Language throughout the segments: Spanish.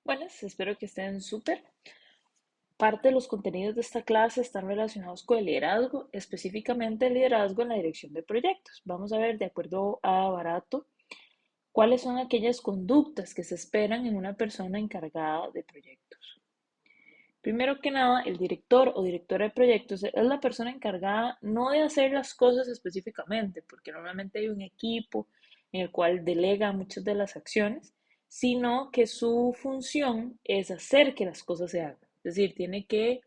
Buenas, espero que estén súper. Parte de los contenidos de esta clase están relacionados con el liderazgo, específicamente el liderazgo en la dirección de proyectos. Vamos a ver, de acuerdo a Barato, cuáles son aquellas conductas que se esperan en una persona encargada de proyectos. Primero que nada, el director o directora de proyectos es la persona encargada no de hacer las cosas específicamente, porque normalmente hay un equipo en el cual delega muchas de las acciones, sino que su función es hacer que las cosas se hagan. Es decir, tiene que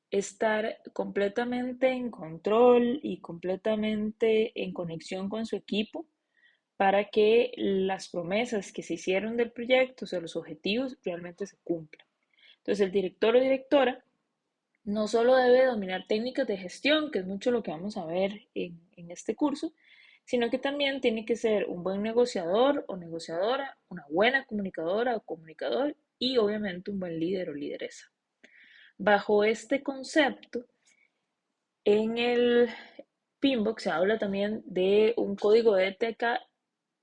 estar completamente en control y completamente en conexión con su equipo para que las promesas que se hicieron del proyecto, o sea, los objetivos, realmente se cumplan. Entonces, el director o directora no solo debe dominar técnicas de gestión, que es mucho lo que vamos a ver en este curso, sino que también tiene que ser un buen negociador o negociadora, una buena comunicadora o comunicador y obviamente un buen líder o lideresa. Bajo este concepto, en el PMBOK se habla también de un código de ética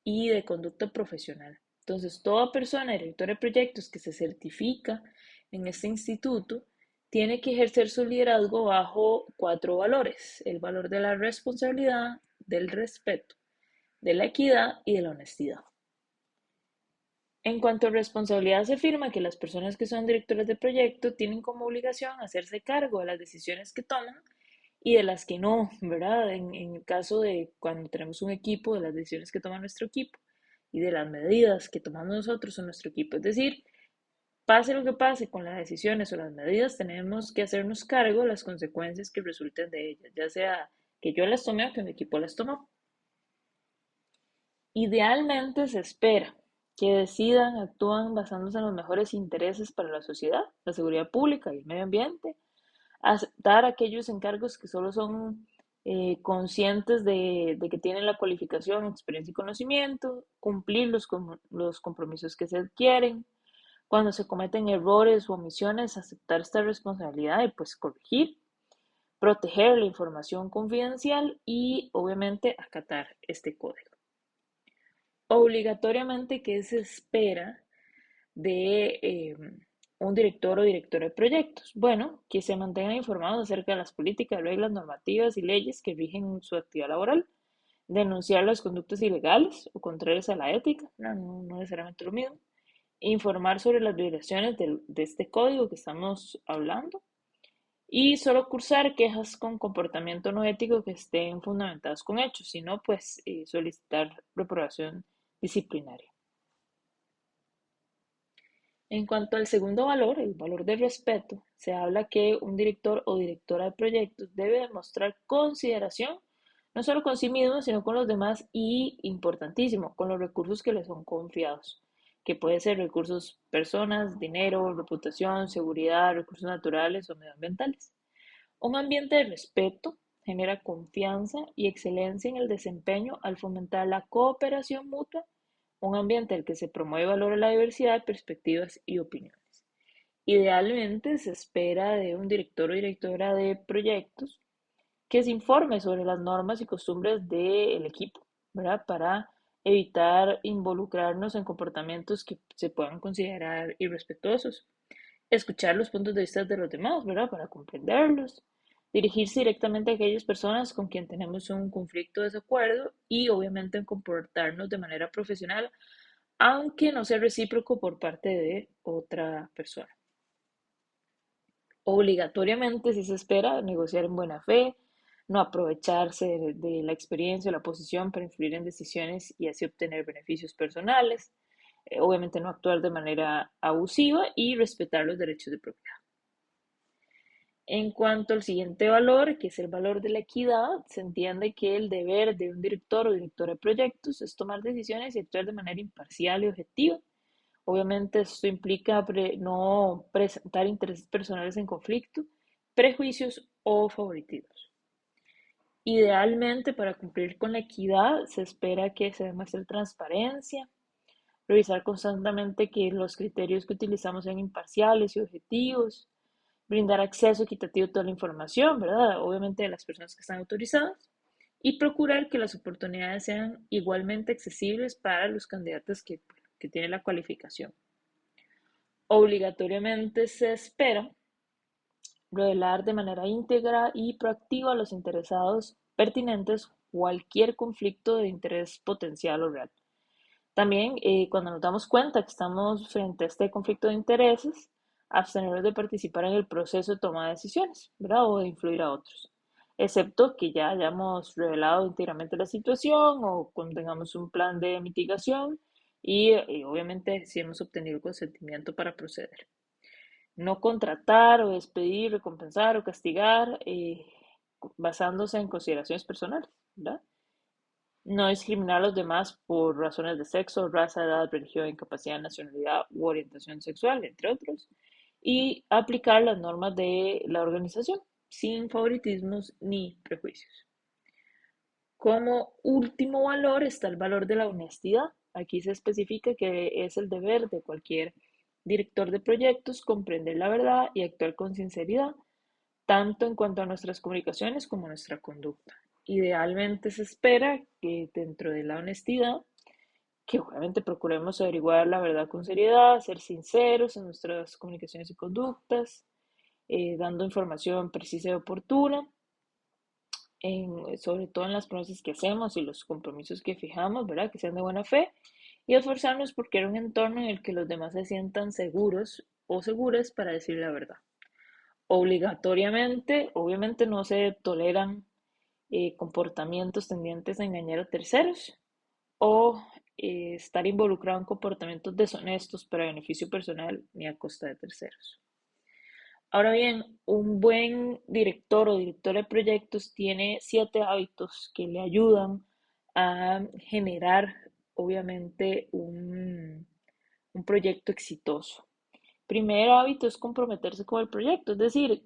y de conducta profesional. Entonces, toda persona, directora de proyectos que se certifica en este instituto, tiene que ejercer su liderazgo bajo cuatro valores: el valor de la responsabilidad, del respeto, de la equidad y de la honestidad. En cuanto a responsabilidad, se afirma que las personas que son directoras de proyecto tienen como obligación hacerse cargo de las decisiones que toman y de las que no, ¿verdad? En el caso de cuando tenemos un equipo, de las decisiones que toma nuestro equipo y de las medidas que tomamos nosotros en nuestro equipo. Es decir, pase lo que pase con las decisiones o las medidas, tenemos que hacernos cargo de las consecuencias que resulten de ellas, ya sea que yo las tome o que mi equipo las tomó. Idealmente se espera que decidan, actúan basándose en los mejores intereses para la sociedad, la seguridad pública y el medio ambiente, aceptar aquellos encargos que solo son conscientes de que tienen la cualificación, experiencia y conocimiento, cumplir los compromisos que se adquieren. Cuando se cometen errores o omisiones, aceptar esta responsabilidad y pues corregir, proteger la información confidencial y obviamente acatar este código. Obligatoriamente, ¿qué se espera de un director o directora de proyectos? Bueno, que se mantengan informados acerca de las políticas, reglas, normativas y leyes que rigen su actividad laboral, denunciar las conductas ilegales o contrarias a la ética, no necesariamente lo mismo, informar sobre las violaciones de este código que estamos hablando y solo cursar quejas con comportamiento no ético que estén fundamentadas con hechos, sino pues solicitar reprobación disciplinaria. En cuanto al segundo valor, el valor del respeto, se habla que un director o directora de proyectos debe demostrar consideración no solo con sí mismo, sino con los demás y, importantísimo, con los recursos que le son confiados, que puede ser recursos personas, dinero, reputación, seguridad, recursos naturales o medioambientales. Un ambiente de respeto genera confianza y excelencia en el desempeño al fomentar la cooperación mutua, un ambiente en el que se promueve y valora la diversidad de perspectivas y opiniones. Idealmente se espera de un director o directora de proyectos que se informe sobre las normas y costumbres del equipo, ¿verdad? Para evitar involucrarnos en comportamientos que se puedan considerar irrespetuosos. Escuchar los puntos de vista de los demás, ¿verdad? Para comprenderlos. Dirigirse directamente a aquellas personas con quien tenemos un conflicto o desacuerdo y obviamente comportarnos de manera profesional, aunque no sea recíproco por parte de otra persona. Obligatoriamente, si se espera, negociar en buena fe, no aprovecharse de la experiencia o la posición para influir en decisiones y así obtener beneficios personales. Obviamente no actuar de manera abusiva y respetar los derechos de propiedad. En cuanto al siguiente valor, que es el valor de la equidad, se entiende que el deber de un director o directora de proyectos es tomar decisiones y actuar de manera imparcial y objetiva. Obviamente esto implica no presentar intereses personales en conflicto, prejuicios o favoritismos. Idealmente, para cumplir con la equidad, se espera que se demuestre transparencia, revisar constantemente que los criterios que utilizamos sean imparciales y objetivos, brindar acceso equitativo a toda la información, ¿verdad? Obviamente de las personas que están autorizadas, y procurar que las oportunidades sean igualmente accesibles para los candidatos que tienen la cualificación. Obligatoriamente se espera revelar de manera íntegra y proactiva a los interesados pertinentes cualquier conflicto de interés potencial o real. También, cuando nos damos cuenta que estamos frente a este conflicto de intereses, abstenernos de participar en el proceso de toma de decisiones, ¿verdad? O de influir a otros, excepto que ya hayamos revelado íntegramente la situación o cuando tengamos un plan de mitigación y obviamente si hemos obtenido el consentimiento para proceder. No contratar o despedir, recompensar o castigar basándose en consideraciones personales, ¿verdad? No discriminar a los demás por razones de sexo, raza, edad, religión, incapacidad, nacionalidad u orientación sexual, entre otros. Y aplicar las normas de la organización sin favoritismos ni prejuicios. Como último valor está el valor de la honestidad. Aquí se especifica que es el deber de cualquier director de proyectos comprender la verdad y actuar con sinceridad, tanto en cuanto a nuestras comunicaciones como a nuestra conducta. Idealmente se espera que dentro de la honestidad, que obviamente procuremos averiguar la verdad con seriedad, ser sinceros en nuestras comunicaciones y conductas, dando información precisa y oportuna, sobre todo en las promesas que hacemos y los compromisos que fijamos, ¿verdad? Que sean de buena fe y esforzarnos por crear un entorno en el que los demás se sientan seguros o seguras para decir la verdad. Obligatoriamente, obviamente no se toleran comportamientos tendientes a engañar a terceros o estar involucrado en comportamientos deshonestos para beneficio personal ni a costa de terceros. Ahora bien, un buen director o directora de proyectos tiene 7 hábitos que le ayudan a generar, obviamente, un proyecto exitoso. Primer hábito es comprometerse con el proyecto, es decir,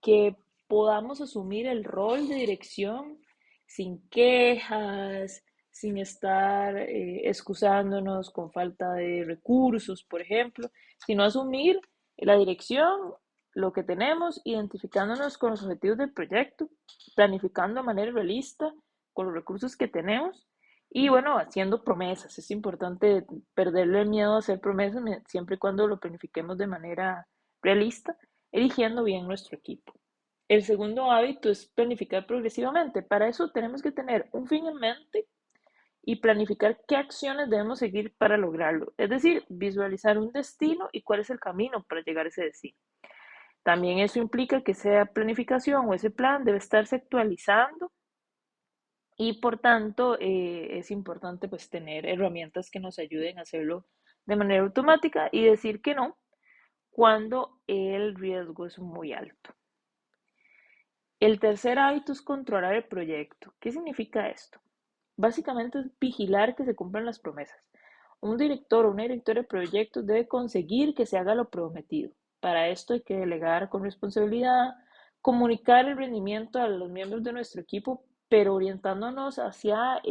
que podamos asumir el rol de dirección sin quejas, sin estar excusándonos con falta de recursos, por ejemplo, sino asumir la dirección, lo que tenemos, identificándonos con los objetivos del proyecto, planificando de manera realista con los recursos que tenemos y bueno, haciendo promesas. Es importante perderle el miedo a hacer promesas siempre y cuando lo planifiquemos de manera realista, eligiendo bien nuestro equipo. El segundo hábito es planificar progresivamente. Para eso tenemos que tener un fin en mente y planificar qué acciones debemos seguir para lograrlo. Es decir, visualizar un destino y cuál es el camino para llegar a ese destino. También eso implica que esa planificación o ese plan debe estarse actualizando y por tanto es importante pues tener herramientas que nos ayuden a hacerlo de manera automática y decir que no cuando el riesgo es muy alto. El tercer hábito es controlar el proyecto. ¿Qué significa esto? Básicamente es vigilar que se cumplan las promesas. Un director o una directora de proyectos debe conseguir que se haga lo prometido. Para esto hay que delegar con responsabilidad, comunicar el rendimiento a los miembros de nuestro equipo, pero orientándonos hacia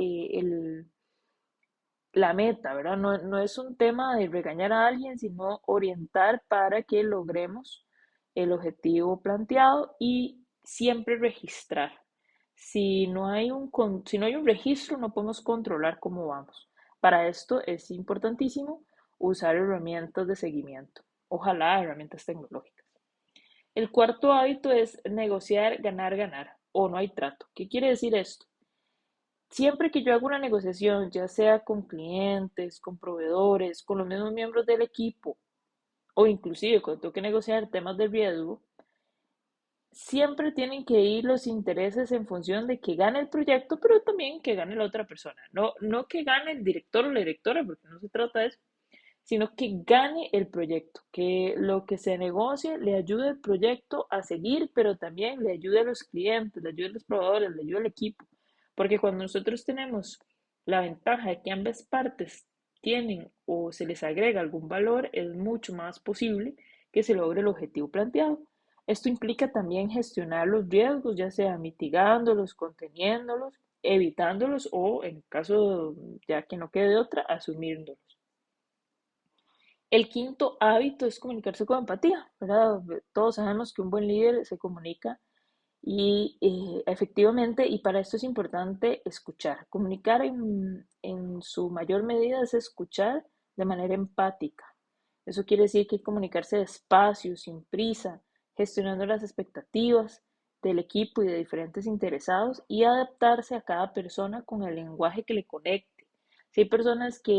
la meta, ¿verdad? No es un tema de regañar a alguien, sino orientar para que logremos el objetivo planteado y siempre registrar. Si no hay un registro, no podemos controlar cómo vamos. Para esto es importantísimo usar herramientas de seguimiento, ojalá herramientas tecnológicas. El cuarto hábito es negociar, ganar, ganar o no hay trato. ¿Qué quiere decir esto? Siempre que yo hago una negociación, ya sea con clientes, con proveedores, con los mismos miembros del equipo, o inclusive cuando tengo que negociar temas de riesgo, siempre tienen que ir los intereses en función de que gane el proyecto, pero también que gane la otra persona. No que gane el director o la directora, porque no se trata de eso, sino que gane el proyecto, que lo que se negocie le ayude al proyecto a seguir, pero también le ayude a los clientes, le ayude a los proveedores, le ayude al equipo. Porque cuando nosotros tenemos la ventaja de que ambas partes tienen o se les agrega algún valor, es mucho más posible que se logre el objetivo planteado. Esto implica también gestionar los riesgos, ya sea mitigándolos, conteniéndolos, evitándolos o, en caso ya que no quede otra, asumiéndolos. El quinto hábito es comunicarse con empatía, ¿verdad? Todos sabemos que un buen líder se comunica y efectivamente, y para esto es importante escuchar. Comunicar en su mayor medida es escuchar de manera empática. Eso quiere decir que hay que comunicarse despacio, sin prisa, gestionando las expectativas del equipo y de diferentes interesados y adaptarse a cada persona con el lenguaje que le conecte. Si hay personas que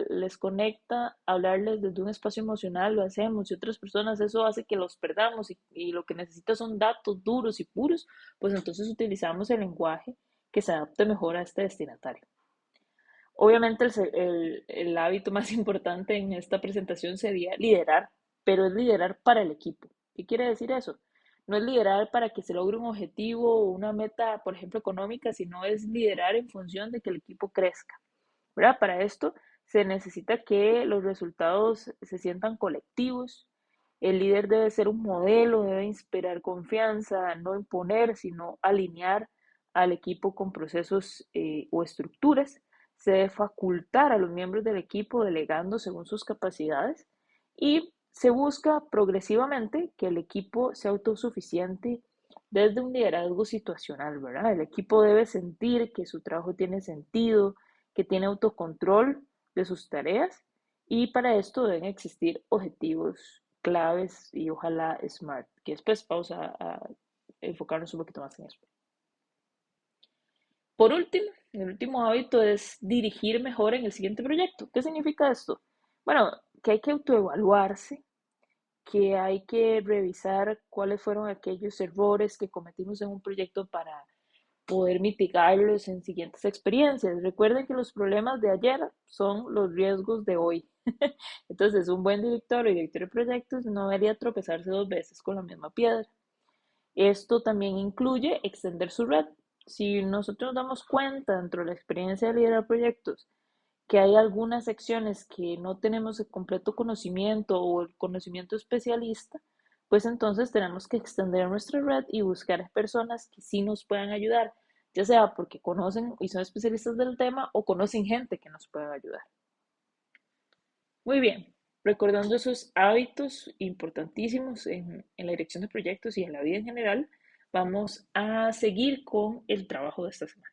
les conecta hablarles desde un espacio emocional, lo hacemos, y otras personas eso hace que los perdamos y lo que necesitan son datos duros y puros, pues entonces utilizamos el lenguaje que se adapte mejor a este destinatario. Obviamente el hábito más importante en esta presentación sería liderar, pero es liderar para el equipo. ¿Qué quiere decir eso? No es liderar para que se logre un objetivo o una meta, por ejemplo, económica, sino es liderar en función de que el equipo crezca, ¿verdad? Para esto se necesita que los resultados se sientan colectivos. El líder debe ser un modelo, debe inspirar confianza, no imponer, sino alinear al equipo con procesos o estructuras. Se debe facultar a los miembros del equipo delegando según sus capacidades y se busca progresivamente que el equipo sea autosuficiente desde un liderazgo situacional, ¿verdad? El equipo debe sentir que su trabajo tiene sentido, que tiene autocontrol de sus tareas y para esto deben existir objetivos claves y ojalá SMART, que después vamos a enfocarnos un poquito más en eso. Por último, el último hábito es dirigir mejor en el siguiente proyecto. ¿Qué significa esto? Bueno, que hay que autoevaluarse, que hay que revisar cuáles fueron aquellos errores que cometimos en un proyecto para poder mitigarlos en siguientes experiencias. Recuerden que los problemas de ayer son los riesgos de hoy. Entonces, un buen director o director de proyectos no debería tropezarse dos veces con la misma piedra. Esto también incluye extender su red. Si nosotros nos damos cuenta dentro de la experiencia de liderar proyectos que hay algunas secciones que no tenemos el completo conocimiento o el conocimiento especialista, pues entonces tenemos que extender nuestra red y buscar personas que sí nos puedan ayudar, ya sea porque conocen y son especialistas del tema o conocen gente que nos pueda ayudar. Muy bien, recordando esos hábitos importantísimos en la dirección de proyectos y en la vida en general, vamos a seguir con el trabajo de esta semana.